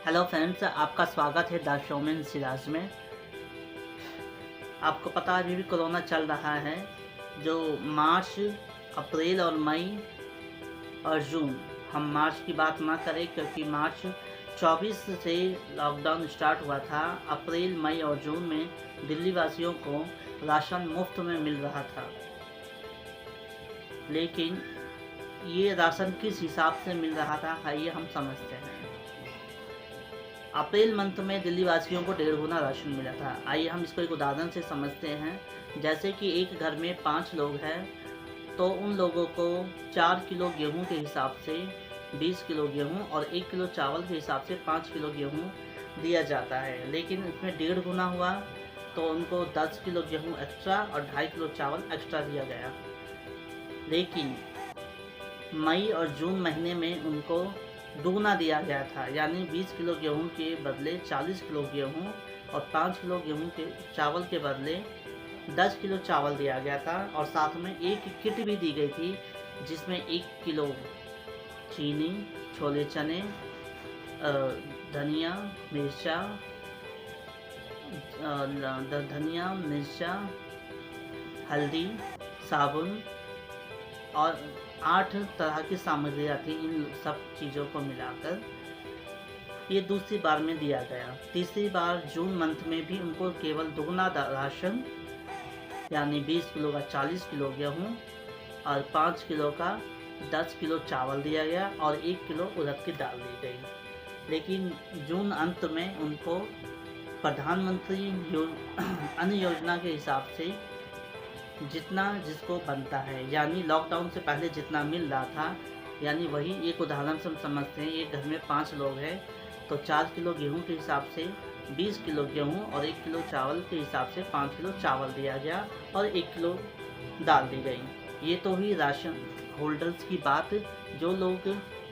Hello friends, आपका स्वागत है द शोमैन सिराज में। आपको पता है अभी भी कोरोना चल रहा है। जो मार्च, अप्रैल और मई और जून, हम मार्च की बात ना करें क्योंकि मार्च 24 से लॉकडाउन स्टार्ट हुआ था। अप्रैल, मई और जून में दिल्ली वासियों को राशन मुफ्त में मिल रहा था। लेकिन ये राशन किस हिसाब से मिल रहा था, आइए हम समझते हैं। अप्रैल मंथ में दिल्ली वासियों को 1.5 गुना राशन मिला था। आइए हम इसको एक उदाहरण से समझते हैं। जैसे कि एक घर में 5 लोग हैं, तो उन लोगों को 4 किलो गेहूं के हिसाब से 20 किलो गेहूं और 1 किलो चावल के हिसाब से 5 किलो गेहूं दिया जाता है। लेकिन इसमें 1.5 गुना हुआ, तो उनको 10 किलो गेहूं एक्स्ट्रा और 2.5 किलो चावल एक्स्ट्रा दिया गया। लेकिन मई और जून महीने में उनको दुगना दिया गया था, यानी 20 किलो गेहूं के बदले 40 किलो गेहूं और 5 किलो गेहूं के चावल के बदले 10 किलो चावल दिया गया था। और साथ में एक किट भी दी गई थी जिसमें 1 किलो चीनी, छोले चने, धनिया, मिर्चा, हल्दी, साबुन और 8 तरह की सामग्रियाँ थी। इन सब चीज़ों को मिलाकर ये दूसरी बार में दिया गया। तीसरी बार जून मंथ में भी उनको केवल दुगना राशन, यानी 20 किलो का 40 किलो गेहूँ और 5 किलो का 10 किलो चावल दिया गया और 1 किलो उड़द की दाल दी गई। लेकिन जून अंत में उनको प्रधानमंत्री अन्न योजना के हिसाब से जितना जिसको बनता है, यानी लॉकडाउन से पहले जितना मिल रहा था, यानी वही एक उदाहरण से हम समझते हैं। एक घर में 5 लोग हैं, तो 4 किलो गेहूं के हिसाब से 20 किलो गेहूं और 1 किलो चावल के हिसाब से 5 किलो चावल दिया गया और 1 किलो दाल दी गई। ये तो हुई राशन होल्डर्स की बात। जो लोग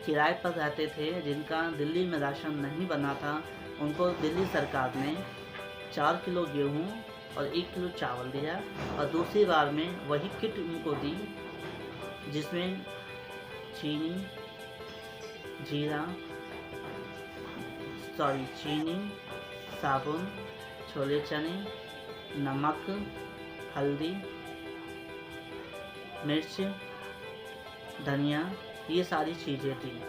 किराए पर रहते थे, जिनका दिल्ली में राशन नहीं बना था, उनको दिल्ली सरकार ने 4 किलो गेहूँ और 1 किलो चावल दिया। और दूसरी बार में वही किट उनको दी जिसमें चीनी, साबुन, छोले चने, नमक, हल्दी, मिर्च, धनिया, ये सारी चीज़ें थी।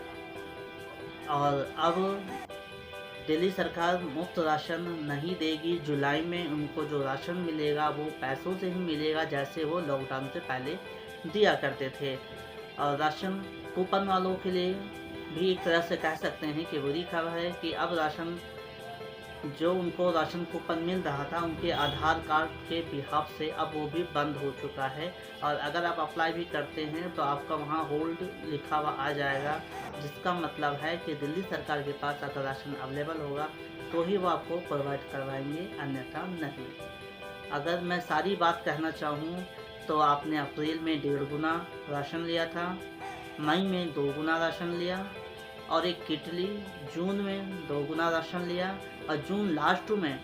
और अब दिल्ली सरकार मुफ्त राशन नहीं देगी। जुलाई में उनको जो राशन मिलेगा वो पैसों से ही मिलेगा, जैसे वो लॉकडाउन से पहले दिया करते थे। और राशन कूपन वालों के लिए भी एक तरह से कह सकते हैं कि बुरी खबर है कि अब राशन, जो उनको राशन कूपन मिल रहा था, उनके आधार कार्ड के बिहाफ से अब वो भी बंद हो चुका है। और अगर आप अप्लाई भी करते हैं तो आपका वहाँ होल्ड लिखा हुआ आ जाएगा, जिसका मतलब है कि दिल्ली सरकार के पास अगर राशन अवेलेबल होगा तो ही वो आपको प्रोवाइड करवाएंगे, अन्यथा नहीं। अगर मैं सारी बात कहना चाहूँ तो आपने अप्रैल में 1.5 गुना राशन लिया था, मई में 2 गुना राशन लिया और एक किट ली, जून में 2 गुना राशन लिया और जून लास्ट में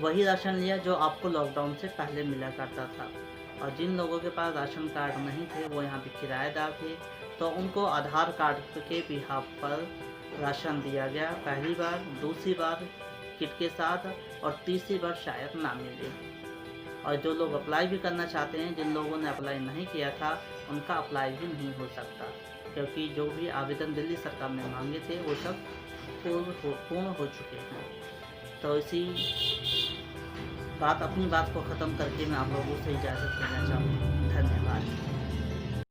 वही राशन लिया जो आपको लॉकडाउन से पहले मिला करता था। और जिन लोगों के पास राशन कार्ड नहीं थे, वो यहाँ पे किराएदार थे, तो उनको आधार कार्ड के बिहाफ पर राशन दिया गया। पहली बार, दूसरी बार किट के साथ और तीसरी बार शायद ना मिले। और जो लोग अप्लाई भी करना चाहते हैं, जिन लोगों ने अप्लाई नहीं किया था, उनका अप्लाई भी नहीं हो सकता, क्योंकि जो भी आवेदन दिल्ली सरकार ने मांगे थे वो सब पूर्ण हो चुके हैं। तो अपनी बात को ख़त्म करके मैं आप लोगों से इजाज़त लेना चाहूँगा। धन्यवाद।